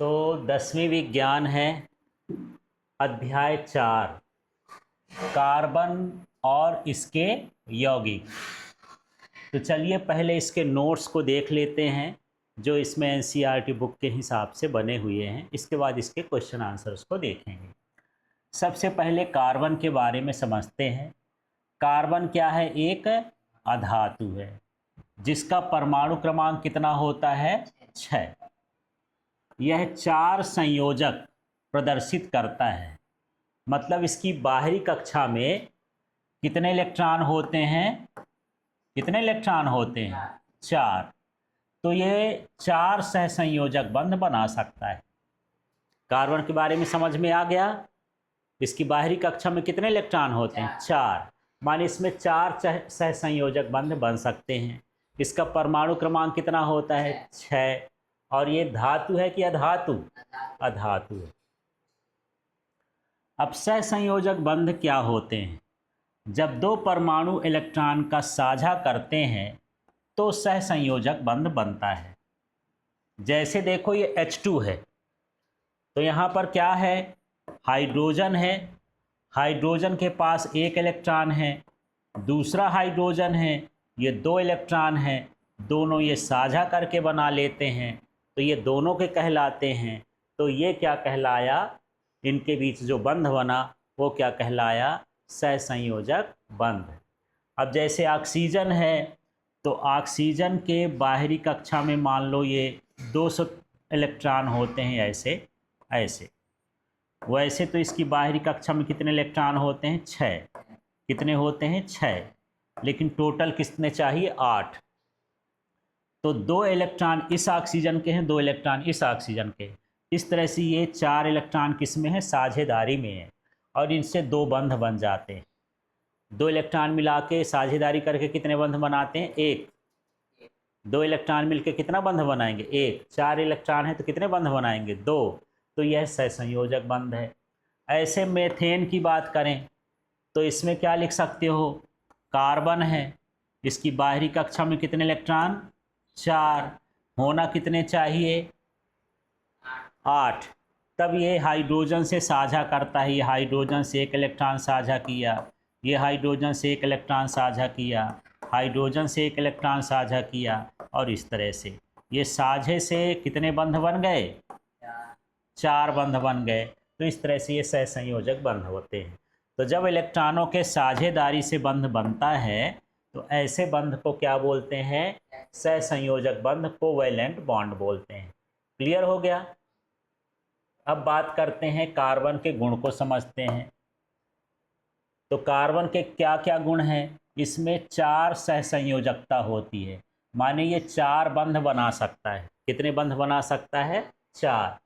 तो 10वीं विज्ञान है, अध्याय 4, कार्बन और इसके यौगिक। तो चलिए पहले इसके नोट्स को देख लेते हैं जो इसमें एनसीईआरटी बुक के हिसाब से बने हुए हैं। इसके बाद इसके क्वेश्चन आंसर्स को देखेंगे। सबसे पहले कार्बन के बारे में समझते हैं। कार्बन क्या है? एक अधातु है जिसका परमाणु क्रमांक कितना होता है? 6। यह 4 संयोजक प्रदर्शित करता है, मतलब इसकी बाहरी कक्षा में कितने इलेक्ट्रॉन होते हैं? कितने इलेक्ट्रॉन होते हैं? 4। तो ये 4 सहसंयोजक बंध बना सकता है। कार्बन के बारे में समझ में आ गया। इसकी बाहरी कक्षा में कितने इलेक्ट्रॉन होते हैं? 4। माने इसमें 4 सहसंयोजक बंध बन सकते हैं। इसका परमाणु क्रमांक कितना होता है? 6। और ये धातु है कि अधातु? अधातु है। अब सहसंयोजक बंध क्या होते हैं? जब दो परमाणु इलेक्ट्रॉन का साझा करते हैं तो सहसंयोजक बंध बनता है। जैसे देखो ये H2 है, तो यहाँ पर क्या है? हाइड्रोजन है। हाइड्रोजन के पास एक इलेक्ट्रॉन है, दूसरा हाइड्रोजन है, ये 2 इलेक्ट्रॉन हैं। दोनों ये साझा करके बना लेते हैं, तो ये दोनों के कहलाते हैं। तो ये क्या कहलाया? इनके बीच जो बंध बना वो क्या कहलाया? सहसंयोजक बंध। अब जैसे ऑक्सीजन है, तो ऑक्सीजन के बाहरी कक्षा में मान लो ये 200 इलेक्ट्रॉन होते हैं, ऐसे ऐसे। वैसे तो इसकी बाहरी कक्षा में कितने इलेक्ट्रॉन होते हैं? 6। कितने होते हैं? 6। लेकिन टोटल कितने चाहिए? 8। तो 2 इलेक्ट्रॉन इस ऑक्सीजन के हैं, 2 इलेक्ट्रॉन इस ऑक्सीजन के। इस तरह से ये 4 इलेक्ट्रॉन किस में है? साझेदारी में है। और इनसे 2 बंध बन जाते हैं। 2 इलेक्ट्रॉन मिला के साझेदारी करके कितने बंध बनाते हैं? 1। 2 इलेक्ट्रॉन मिलके कितना बंध बनाएंगे? 1। 4 इलेक्ट्रॉन है तो कितने बंध बनाएंगे? 2। तो यह सहसंयोजक बंध है। ऐसे मीथेन की बात करें तो इसमें क्या लिख सकते हो? कार्बन है, इसकी बाहरी कक्षा में कितने इलेक्ट्रॉन? 4। होना कितने चाहिए? 8। तब ये हाइड्रोजन से साझा करता है। ये हाइड्रोजन से एक इलेक्ट्रॉन साझा किया, ये हाइड्रोजन से एक इलेक्ट्रॉन साझा किया, हाइड्रोजन से एक इलेक्ट्रॉन साझा किया, और इस तरह से ये साझे से कितने बंध बन गए? 4 बंध बन गए। तो इस तरह से ये सहसंयोजक बंध होते हैं। तो जब इलेक्ट्रॉनों के साझेदारी से बंध बनता है तो ऐसे बंध को क्या बोलते हैं? सहसंयोजक बंध, कोवैलेंट बॉन्ड बोलते हैं। क्लियर हो गया? अब बात करते हैं कार्बन के गुण को समझते हैं। तो कार्बन के क्या क्या गुण हैं? इसमें 4 सहसंयोजकता होती है, माने ये 4 बंध बना सकता है। कितने बंध बना सकता है? 4।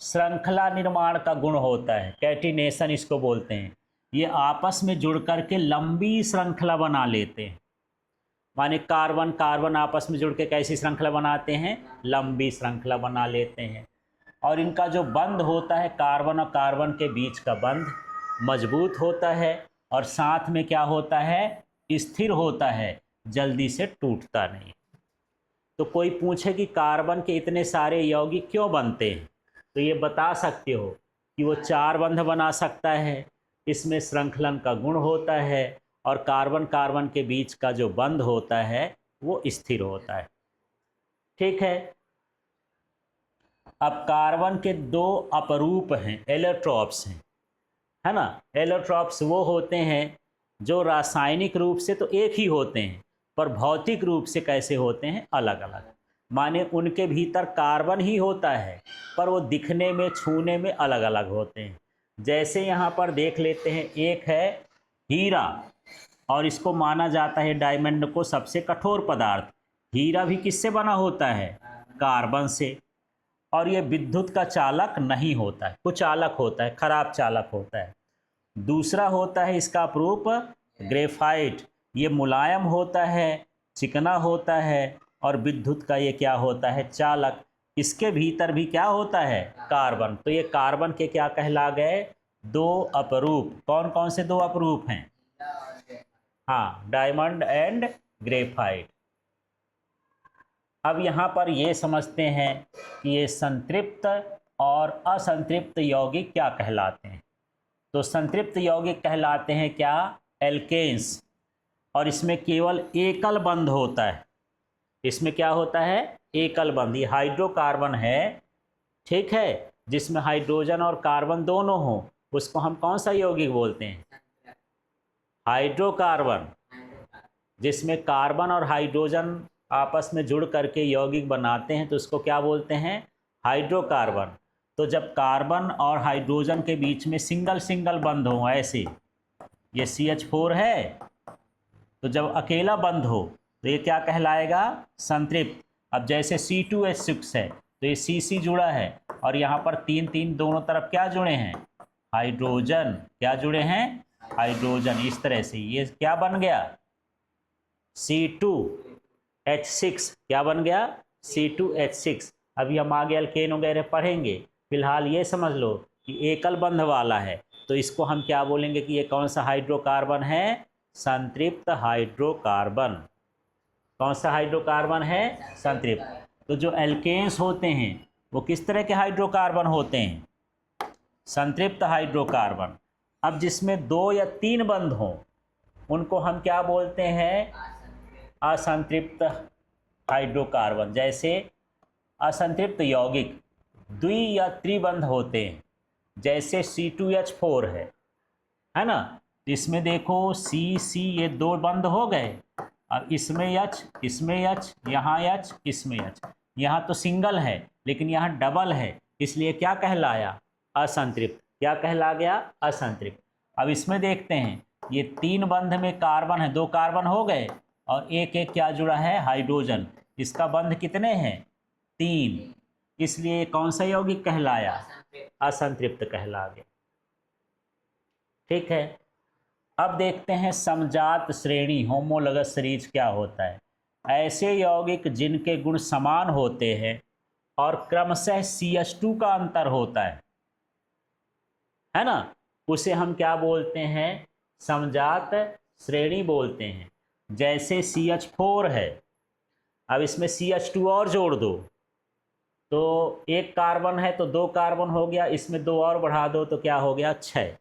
श्रृंखला निर्माण का गुण होता है, कैटिनेशन इसको बोलते हैं। ये आपस में जुड़ करके लंबी श्रृंखला बना लेते हैं। माने कार्बन कार्बन आपस में जुड़ के कैसी श्रृंखला बनाते हैं? लंबी श्रृंखला बना लेते हैं। और इनका जो बंध होता है, कार्बन और कार्बन के बीच का बंध मजबूत होता है, और साथ में क्या होता है? स्थिर होता है, जल्दी से टूटता नहीं। तो कोई पूछे कि कार्बन के इतने सारे यौगिक क्यों बनते हैं, तो ये बता सकते हो कि वो 4 बंध बना सकता है, इसमें श्रृंखलन का गुण होता है, और कार्बन कार्बन के बीच का जो बंध होता है वो स्थिर होता है। ठीक है। अब कार्बन के 2 अपरूप हैं, एलोट्रॉप्स हैं, है ना। एलोट्रॉप्स वो होते हैं जो रासायनिक रूप से तो एक ही होते हैं, पर भौतिक रूप से कैसे होते हैं? अलग अलग। माने उनके भीतर कार्बन ही होता है, पर वो दिखने में, छूने में अलग अलग होते हैं। जैसे यहाँ पर देख लेते हैं, एक है हीरा, और इसको माना जाता है डायमंड को सबसे कठोर पदार्थ। हीरा भी किससे बना होता है? कार्बन से। और ये विद्युत का चालक नहीं होता है, कुचालक होता है, खराब चालक होता है। दूसरा होता है इसका प्रूफ ग्रेफाइट। ये मुलायम होता है, चिकना होता है, और विद्युत का ये क्या होता है? चालक। इसके भीतर भी क्या होता है? कार्बन। तो ये कार्बन के क्या कहला गए? 2 अपरूप। कौन कौन से 2 अपरूप हैं? हाँ, डायमंड एंड ग्रेफाइट। अब यहाँ पर ये समझते हैं कि ये संतृप्त और असंतृप्त यौगिक क्या कहलाते हैं। तो संतृप्त यौगिक कहलाते हैं क्या, एल्केन्स, और इसमें केवल एकल बंध होता है। इसमें क्या होता है, एकल बंध। ये हाइड्रोकार्बन है, ठीक है, जिसमें हाइड्रोजन और कार्बन दोनों हो, उसको हम कौन सा यौगिक बोलते हैं, हाइड्रोकार्बन। जिसमें कार्बन और हाइड्रोजन आपस में जुड़ करके यौगिक बनाते हैं तो उसको क्या बोलते हैं, हाइड्रोकार्बन। तो जब कार्बन और हाइड्रोजन के बीच में सिंगल सिंगल बंध हो, ऐसे ये CH4 है, तो जब अकेला बंध हो तो ये क्या कहलाएगा, संतृप्त। अब जैसे C2H6 है तो ये CC जुड़ा है और यहाँ पर 3 3 दोनों तरफ क्या जुड़े हैं, हाइड्रोजन। क्या जुड़े हैं, हाइड्रोजन। इस तरह से ये क्या बन गया, C2H6। क्या बन गया, C2H6। अभी हम आगे अल्केन वगैरह पढ़ेंगे, फिलहाल ये समझ लो कि एकल बंध वाला है तो इसको हम क्या बोलेंगे कि ये कौन सा हाइड्रोकार्बन है, संतृप्त हाइड्रोकार्बन। कौन सा हाइड्रोकार्बन है, संतृप्त। तो जो एल्केन्स होते हैं वो किस तरह के हाइड्रोकार्बन होते हैं, संतृप्त हाइड्रोकार्बन। अब जिसमें 2 या 3 बंध हों उनको हम क्या बोलते हैं, असंतृप्त हाइड्रोकार्बन। जैसे असंतृप्त यौगिक द्वि या त्रिबंध होते हैं, जैसे C2H4 है ना। इसमें देखो C ये 2 बंध हो गए, अब इसमें H, इसमें H, यहाँ H, इसमें H। यहाँ तो सिंगल है लेकिन यहाँ डबल है, इसलिए क्या कहलाया, असंतृप्त। क्या कहला गया, असंतृप्त। अब इसमें देखते हैं, ये 3 बंध में कार्बन है, 2 कार्बन हो गए और एक एक क्या जुड़ा है, हाइड्रोजन। इसका बंध कितने हैं, 3, इसलिए कौन सा यौगिक कहलाया, असंतृप्त कहला गया। ठीक है। अब देखते हैं समजात श्रेणी, होमोलगस सीरीज क्या होता है। ऐसे यौगिक जिनके गुण समान होते हैं और क्रमशः CH2 का अंतर होता है ना, उसे हम क्या बोलते हैं, समजात श्रेणी बोलते हैं। जैसे CH4 है, अब इसमें CH2 और जोड़ दो तो 1 कार्बन है तो 2 कार्बन हो गया, इसमें 2 और बढ़ा दो तो क्या हो गया, 6।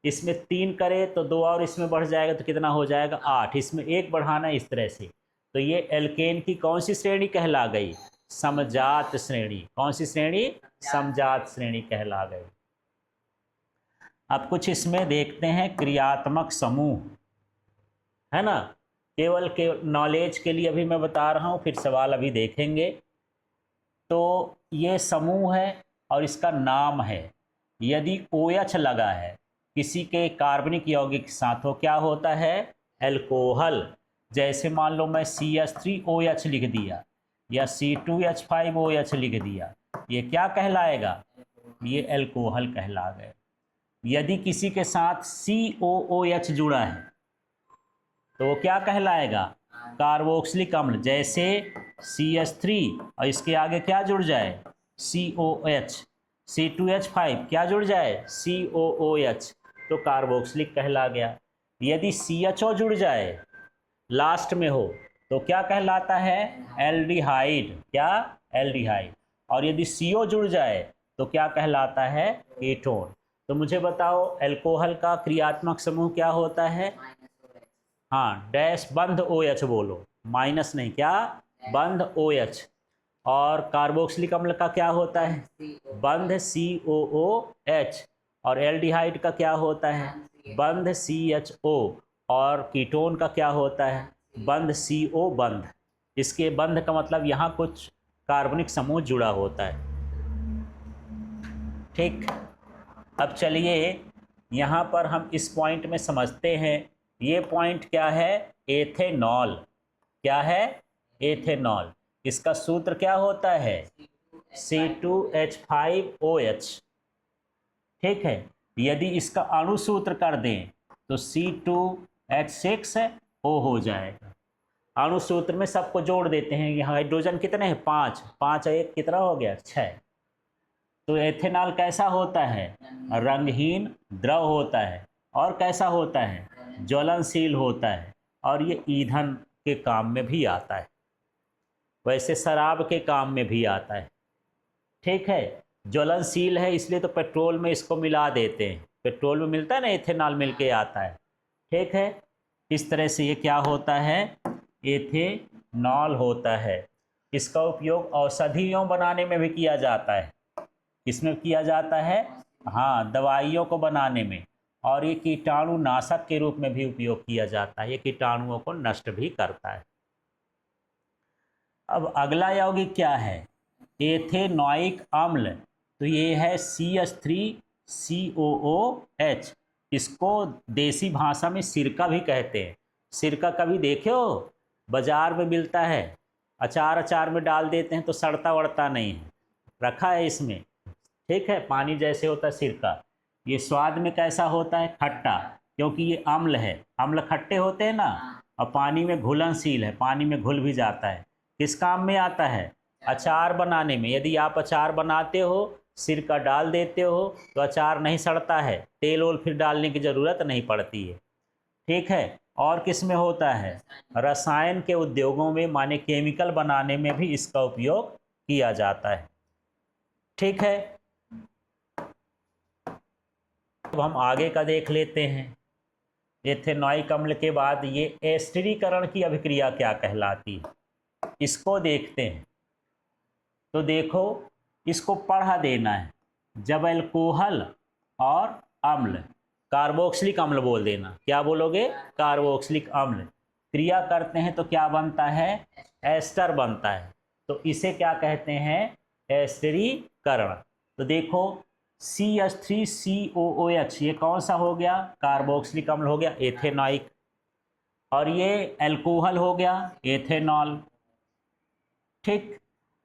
इसमें 3 करे तो 2 और इसमें बढ़ जाएगा तो कितना हो जाएगा, 8। इसमें 1 बढ़ाना, इस तरह से। तो ये एल्केन की कौन सी श्रेणी कहला गई, समजात श्रेणी। कौन सी श्रेणी, समजात श्रेणी कहला गई। अब कुछ इसमें देखते हैं क्रियात्मक समूह, है ना। केवल नॉलेज के लिए अभी मैं बता रहा हूँ, फिर सवाल अभी देखेंगे। तो ये समूह है और इसका नाम है। यदि OH लगा है किसी के कार्बनिक यौगिक के साथ, तो क्या होता है, एल्कोहल। जैसे मान लो मैं CH3OH लिख दिया या C2H5OH लिख दिया, ये क्या कहलाएगा, ये एल्कोहल कहला गए। यदि किसी के साथ COOH जुड़ा है तो वो क्या कहलाएगा, कार्बोक्सिलिक अम्ल। जैसे CH3 और इसके आगे क्या जुड़ जाए, COH, C2H5 क्या जुड़ जाए, COOH, तो कार्बोक्सिलिक कहला गया। यदि CHO जुड़ जाए लास्ट में हो तो क्या कहलाता है, एल्डिहाइड। क्या, एल्डिहाइड। और यदि CO जुड़ जाए तो क्या कहलाता है, कीटोन। तो मुझे बताओ एल्कोहल का क्रियात्मक समूह क्या होता है, हाँ, डैश बंध OH बोलो, माइनस नहीं, क्या, बंध OH। और कार्बोक्सिलिक अम्ल का क्या होता है, बंध COOH। और एल्डिहाइड का क्या होता है, बंध CHO। और कीटोन का क्या होता है, बंध CO बंध। इसके बंध का मतलब यहाँ कुछ कार्बनिक समूह जुड़ा होता है। ठीक। अब चलिए यहाँ पर हम इस पॉइंट में समझते हैं। ये पॉइंट क्या है, एथेनॉल। क्या है, एथेनॉल। इसका सूत्र क्या होता है, C2H5OH। ठीक है। यदि इसका अणु सूत्र कर दें तो C2H6O हो जाएगा। अणु सूत्र में सबको जोड़ देते हैं। यहाँ हाइड्रोजन कितने हैं, 5, 5 1 कितना हो गया, 6। तो एथेनॉल कैसा होता है, रंगहीन द्रव होता है। और कैसा होता है, ज्वलनशील होता है। और ये ईंधन के काम में भी आता है। वैसे शराब के काम में भी आता है। ठीक है, ज्वलनशील है इसलिए तो पेट्रोल में इसको मिला देते हैं, पेट्रोल में मिलता है ना, एथेनॉल मिल के आता है। ठीक है, इस तरह से ये क्या होता है, एथेनॉल होता है। इसका उपयोग औषधियों बनाने में भी किया जाता है। किसमें किया जाता है, हाँ, दवाइयों को बनाने में। और ये कीटाणुनाशक के रूप में भी उपयोग किया जाता है, ये कीटाणुओं को नष्ट भी करता है। अब अगला यौगिक क्या है, एथेनॉइक अम्ल। तो ये है CH3COOH। इसको देसी भाषा में सिरका भी कहते हैं। सिरका कभी देखे हो, बाजार में मिलता है, अचार में डाल देते हैं तो सड़ता वड़ता नहीं है, रखा है इसमें। ठीक है, पानी जैसे होता है सिरका। ये स्वाद में कैसा होता है, खट्टा, क्योंकि ये अम्ल है। अम्ल खट्टे होते हैं ना, और पानी में घुलनशील है, पानी में घुल भी जाता है। किस काम में आता है, अचार बनाने में। यदि आप अचार बनाते हो, सिरका डाल देते हो तो अचार नहीं सड़ता है, तेल ओल फिर डालने की ज़रूरत नहीं पड़ती है। ठीक है, और किस में होता है, रसायन के उद्योगों में, माने केमिकल बनाने में भी इसका उपयोग किया जाता है। ठीक है, अब हम आगे का देख लेते हैं। एथेनॉइक अम्ल के बाद ये एस्टरीकरण की अभिक्रिया क्या कहलाती है, इसको देखते हैं। तो देखो, इसको पढ़ा देना है। जब अल्कोहल और अम्ल, कार्बोक्सिलिक अम्ल बोल देना, क्या बोलोगे, कार्बोक्सिलिक अम्ल क्रिया करते हैं तो क्या बनता है, एस्टर बनता है। तो इसे क्या कहते हैं, एस्टरीकरण। तो देखो, CH3COOH ये कौन सा हो गया, कार्बोक्सिलिक अम्ल हो गया, एथेनॉइक। और ये अल्कोहल हो गया, एथेनॉल। ठीक,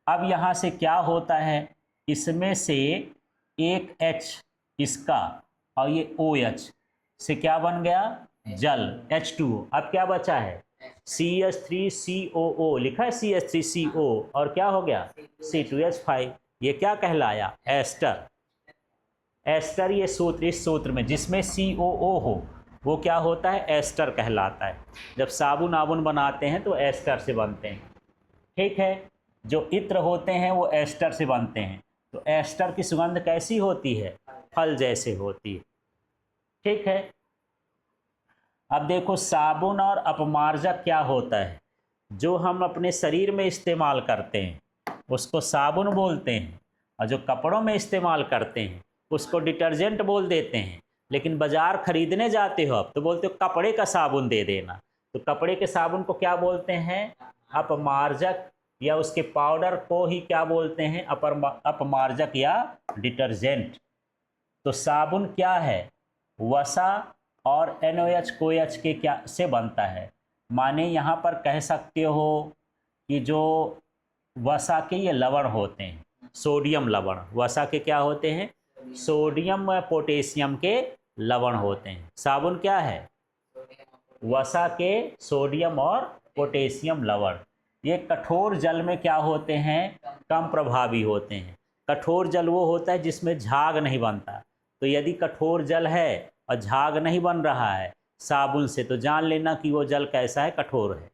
अब यहाँ से क्या होता है, इसमें से एक H इसका और ये OH से क्या बन गया, जल, H2O। अब क्या बचा है, CH3COO लिखा है, CH3CO, और क्या हो गया, C2H5। ये क्या कहलाया, एस्टर। एस्टर ये सूत्र, इस सूत्र में जिसमें COO हो वो क्या होता है, एस्टर कहलाता है। जब साबुन आबुन बनाते हैं तो एस्टर से बनते हैं। ठीक है, जो इत्र होते हैं वो एस्टर से बनते हैं। तो एस्टर की सुगंध कैसी होती है, फल जैसे होती है। ठीक है, अब देखो, साबुन और अपमार्जक क्या होता है, जो हम अपने शरीर में इस्तेमाल करते हैं उसको साबुन बोलते हैं, और जो कपड़ों में इस्तेमाल करते हैं उसको डिटर्जेंट बोल देते हैं। लेकिन बाजार खरीदने जाते हो अब तो बोलते हो कपड़े का साबुन दे देना। तो कपड़े के साबुन को क्या बोलते हैं, अपमार्जक, या उसके पाउडर को ही क्या बोलते हैं, अपमार्जक या डिटर्जेंट। तो साबुन क्या है, वसा और NOH कोएच के क्या से बनता है। माने यहाँ पर कह सकते हो कि जो वसा के ये लवण होते हैं, सोडियम लवण, वसा के क्या होते हैं, सोडियम व पोटेशियम के लवण होते हैं। साबुन क्या है, वसा के सोडियम और पोटेशियम लवण। ये कठोर जल में क्या होते हैं, कम प्रभावी होते हैं। कठोर जल वो होता है जिसमें झाग नहीं बनता। तो यदि कठोर जल है और झाग नहीं बन रहा है साबुन से, तो जान लेना कि वो जल कैसा है, कठोर है।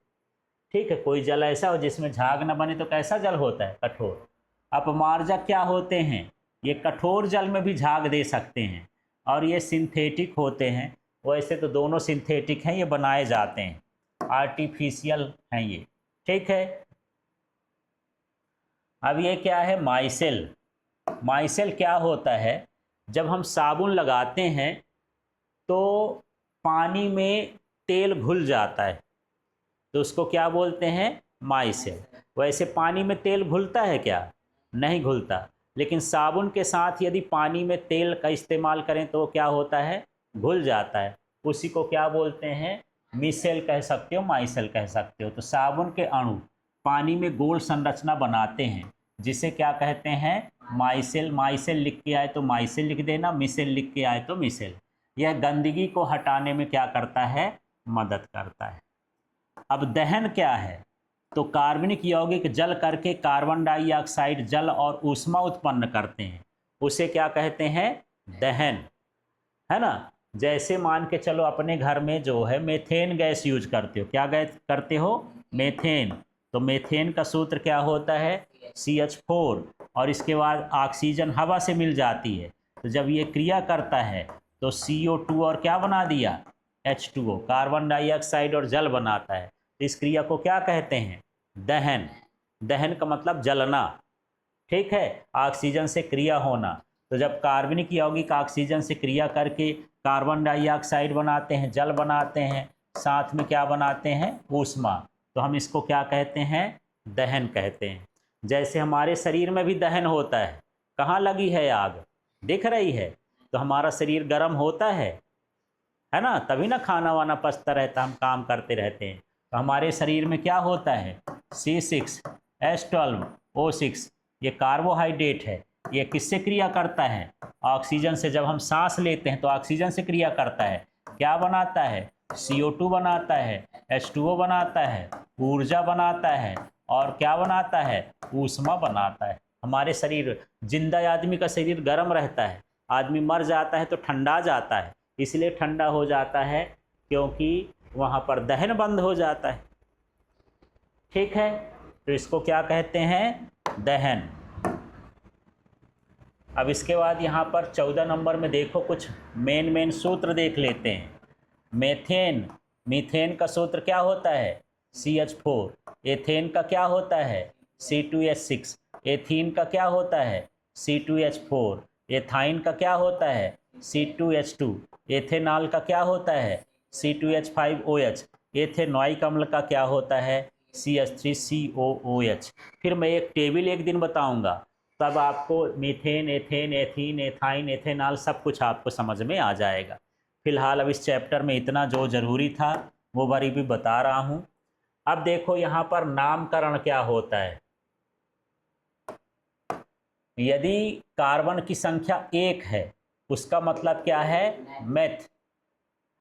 ठीक है, कोई जल ऐसा हो जिसमें झाग न बने तो कैसा जल होता है, कठोर। अपमार्जक क्या होते हैं, ये कठोर जल में भी झाग दे सकते हैं, और ये सिंथेटिक होते हैं। वैसे तो दोनों सिंथेटिक हैं, ये बनाए जाते हैं, आर्टिफिशियल हैं ये। ठीक है, अब ये क्या है, माइसेल। माइसेल क्या होता है, जब हम साबुन लगाते हैं तो पानी में तेल घुल जाता है, तो उसको क्या बोलते हैं, माइसेल। वैसे पानी में तेल घुलता है क्या, नहीं घुलता। लेकिन साबुन के साथ यदि पानी में तेल का इस्तेमाल करें तो क्या होता है, घुल जाता है। उसी को क्या बोलते हैं, मिसेल कह सकते हो, माइसेल कह सकते हो। तो साबुन के अणु पानी में गोल संरचना बनाते हैं, जिसे क्या कहते हैं, माइसेल। माइसेल लिख के आए तो माइसेल लिख देना, मिसेल लिख के आए तो मिसेल। यह गंदगी को हटाने में क्या करता है, मदद करता है। अब दहन क्या है, तो कार्बनिक यौगिक जल करके कार्बन डाइऑक्साइड जल और ऊष्मा उत्पन्न करते हैं, उसे क्या कहते हैं, दहन, है ना। जैसे मान के चलो अपने घर में जो है मेथेन गैस यूज करते हो, क्या गैस करते हो, मेथेन। तो मीथेन का सूत्र क्या होता है CH4, और इसके बाद ऑक्सीजन हवा से मिल जाती है, तो जब ये क्रिया करता है तो CO2 और क्या बना दिया H2O, कार्बन डाइऑक्साइड और जल बनाता है। तो इस क्रिया को क्या कहते हैं दहन। दहन का मतलब जलना, ठीक है, ऑक्सीजन से क्रिया होना। तो जब कार्बनिक यौगिक ऑक्सीजन से क्रिया करके कार्बन डाइऑक्साइड बनाते हैं, जल बनाते हैं, साथ में क्या बनाते हैं ऊष्मा, तो हम इसको क्या कहते हैं दहन कहते हैं। जैसे हमारे शरीर में भी दहन होता है, कहाँ लगी है आग दिख रही है, तो हमारा शरीर गर्म होता है ना, तभी ना खाना वाना पचता रहता, हम काम करते रहते हैं। तो हमारे शरीर में क्या होता है C6H12O6, ये कार्बोहाइड्रेट है। ये किससे क्रिया करता है ऑक्सीजन से। जब हम सांस लेते हैं तो ऑक्सीजन से क्रिया करता है, क्या बनाता है CO2 बनाता है, H2O बनाता है, ऊर्जा बनाता है, और क्या बनाता है ऊष्मा बनाता है। हमारे शरीर, जिंदा आदमी का शरीर गर्म रहता है, आदमी मर जाता है तो ठंडा जाता है, इसलिए ठंडा हो जाता है क्योंकि वहाँ पर दहन बंद हो जाता है, ठीक है। तो इसको क्या कहते हैं दहन। अब इसके बाद यहाँ पर 14 नंबर में देखो कुछ मेन सूत्र देख लेते हैं। मीथेन का सूत्र क्या होता है CH4। एथेन का क्या होता है C2H6। एथीन का क्या होता है C2H4। एथाइन का क्या होता है C2H2। एथेनॉल का क्या होता है C2H5OH। एथेनॉइक अम्ल का क्या होता है CH3COOH। फिर मैं एक टेबल एक दिन बताऊंगा, तब आपको methane, ethane, ethene, ethyne, ethanol सब कुछ आपको समझ में आ जाएगा। फिलहाल अब इस चैप्टर में इतना जो ज़रूरी था वो बारी भी बता रहा हूँ। अब देखो यहाँ पर नामकरण क्या होता है। यदि कार्बन की संख्या 1 है उसका मतलब क्या है मेथ,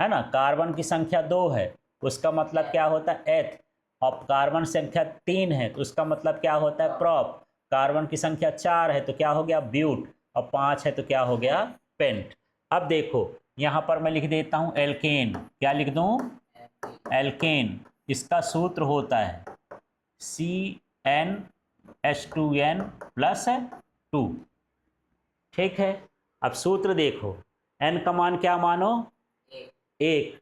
है ना। कार्बन की संख्या 2 है उसका मतलब क्या होता है एथ। और कार्बन संख्या 3 है तो उसका मतलब क्या होता है प्रॉप। कार्बन की संख्या 4 है तो क्या हो गया ब्यूट, और 5 है तो क्या हो गया पेंट। अब देखो यहाँ पर मैं लिख देता हूँ एल्केन। क्या लिख दूँ एल्केन। इसका सूत्र होता है CnH2n+2, ठीक है। अब सूत्र देखो, n का मान क्या मानो 1,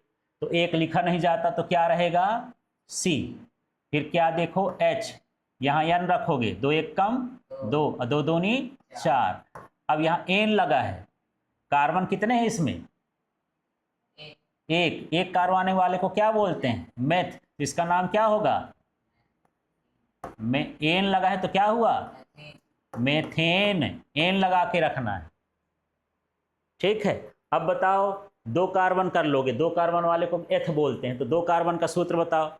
तो 1 लिखा नहीं जाता तो क्या रहेगा C। फिर क्या देखो H, यहाँ n रखोगे, 2 1 कम 2, 2 दूनी 4। अब यहाँ n लगा है, कार्बन कितने हैं इसमें एक कार्बन आने वाले को क्या बोलते हैं मेथ। इसका नाम क्या होगा में एन लगा है तो क्या हुआ मेथेन। एन लगा के रखना है, ठीक है। अब बताओ 2 कार्बन कर लोगे, 2 कार्बन वाले को एथ बोलते हैं, तो 2 कार्बन का सूत्र बताओ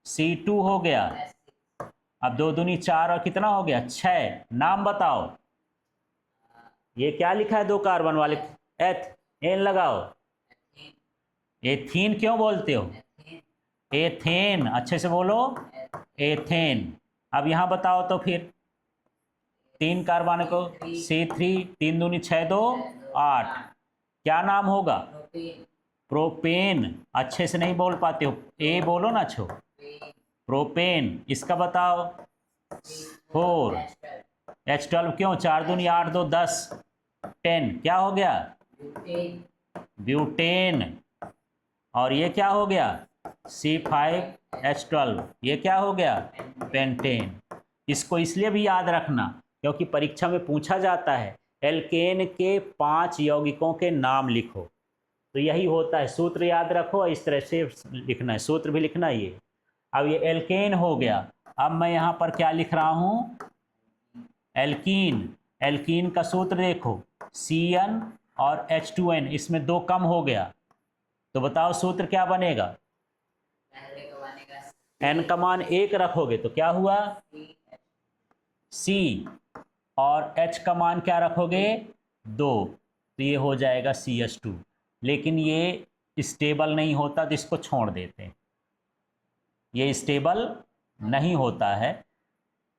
C2 हो गया। अब 2 दूनी 4 और कितना हो गया 6। नाम बताओ, ये क्या लिखा है 2 कार्बन वाले एथ, एन लगाओ। एथीन क्यों बोलते हो एथेन, अच्छे से बोलो एथेन। अब यहाँ बताओ तो फिर 3 कार्बन को C3, 3 दूनी 6 2 8, क्या नाम होगा प्रोपेन। अच्छे से नहीं बोल पाते हो, ए बोलो ना छो प्रोपेन। इसका बताओ 4 H12 क्यों 4 दूनी 8 2 10 10, क्या हो गया ब्यूटेन। और ये क्या हो गया C5H12, ये क्या हो गया पेंटेन। इसको इसलिए भी याद रखना क्योंकि परीक्षा में पूछा जाता है एल्केन के 5 यौगिकों के नाम लिखो, तो यही होता है। सूत्र याद रखो, इस तरह से लिखना है, सूत्र भी लिखना है ये। अब ये एल्केन हो गया। अब मैं यहाँ पर क्या लिख रहा हूँ एल्कीन। एल्कीन का सूत्र देखो CN और H2N, इसमें 2 कम हो गया, तो बताओ सूत्र क्या बनेगा N का मान 1 रखोगे तो क्या हुआ C, और H का मान क्या रखोगे 2, तो ये हो जाएगा CH2। लेकिन ये स्टेबल नहीं होता तो इसको छोड़ देते हैं, ये स्टेबल नहीं होता है।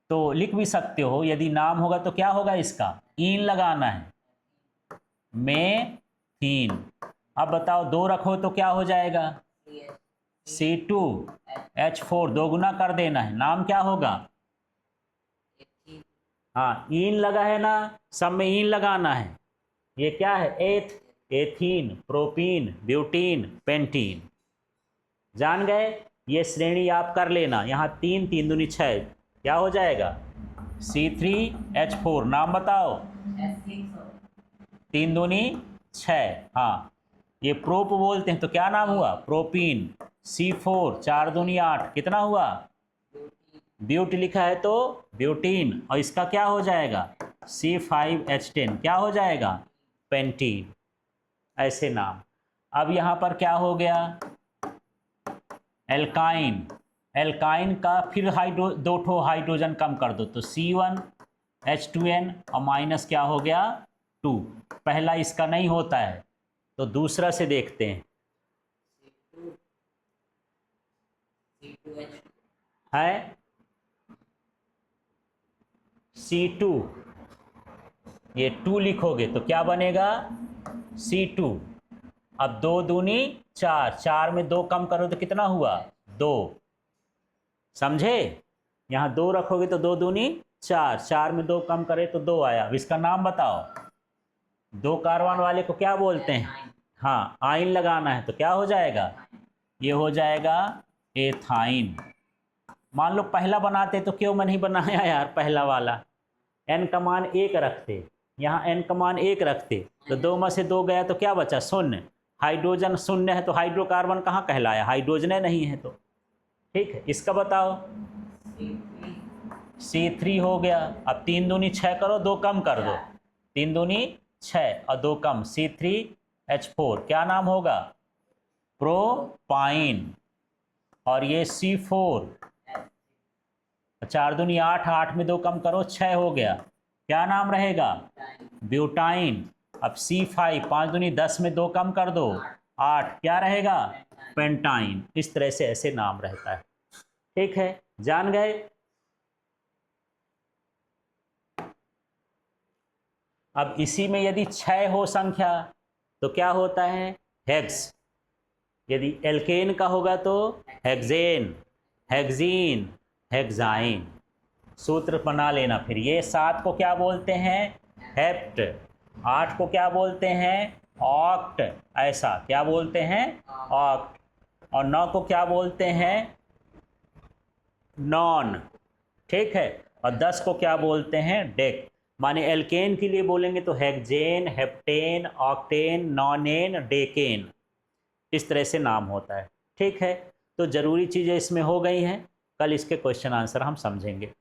तो लिख भी सकते हो, यदि नाम होगा तो क्या होगा इसका ईन लगाना है मेथीन। अब बताओ 2 रखो तो क्या हो जाएगा C2H4 दो गुना कर देना है, नाम क्या होगा? हाँ, ईन लगा है ना, सब में ईन लगाना है। ये क्या है? Ethene, propene, butene, pentene. जान गए? ये श्रेणी आप कर लेना। यहाँ 3 3 दूनी 6 क्या हो जाएगा? C3H4 नाम बताओ। 3 दूनी 6। हाँ, ये प्रोप बोलते हैं तो क्या नाम हुआ? प्रोपीन। C4 4 दूनी 8 कितना हुआ? ब्यूट लिखा है तो ब्यूटीन। और इसका क्या हो जाएगा? C5H10 क्या हो जाएगा? पेंटीन। ऐसे नाम। अब यहाँ पर क्या हो गया? एल्काइन। एल्काइन का फिर दो ठो हाइड्रोजन कम कर दो तो C1H2N और माइनस क्या हो गया? 2। पहला इसका नहीं होता है तो दूसरा से देखते हैं। है C2, ये 2 लिखोगे तो क्या बनेगा? C2। अब 2 दूनी 4, 4 में 2 कम करो तो कितना हुआ? 2। समझे? यहाँ 2 रखोगे तो 2 दूनी 4, 4 में 2 कम करे तो 2 आया। अब इसका नाम बताओ। 2 कार्बन वाले को क्या बोलते हैं? हाँ, आइन लगाना है तो क्या हो जाएगा? ये हो जाएगा एथाइन। मान लो पहला बनाते तो क्यों नहीं बनाया यार पहला वाला? n का मान 1 रखते, यहाँ n का मान 1 रखते तो 2 में से 2 गया तो क्या बचा? शून्य। हाइड्रोजन शून्य है तो हाइड्रोकार्बन कहाँ कहलाया? हाइड्रोजन नहीं है तो। ठीक है, इसका बताओ। C3 हो गया। अब 3 दूनी 6 करो, 2 कम कर दो। 3 दूनी 6 और 2 कम, C3H4 क्या नाम होगा? प्रोपाइन। और ये C4, 4 दूनी 8, 8 में 2 कम करो 6 हो गया, क्या नाम रहेगा? ब्यूटाइन। अब C5, 5 दूनी 10 में 2 कम कर दो 8, क्या रहेगा? पेंटाइन। इस तरह से ऐसे नाम रहता है। ठीक है, जान गए? अब इसी में यदि 6 हो संख्या तो क्या होता है? हेक्स। यदि एल्केन का होगा तो हेक्सेन, हेक्सीन, हेक्साइन। सूत्र बना लेना। फिर ये 7 को क्या बोलते हैं? हेप्ट। 8 को क्या बोलते हैं? ऑक्ट। ऐसा क्या बोलते हैं? ऑक्ट। और 9 को क्या बोलते हैं? नॉन। ठीक है, और 10 को क्या बोलते हैं? डेक। माने एल्केन के लिए बोलेंगे तो hexane, heptane, octane, nonane, decane. इस तरह से नाम होता है। ठीक है, तो ज़रूरी चीज़ें इसमें हो गई हैं। कल इसके क्वेश्चन आंसर हम समझेंगे।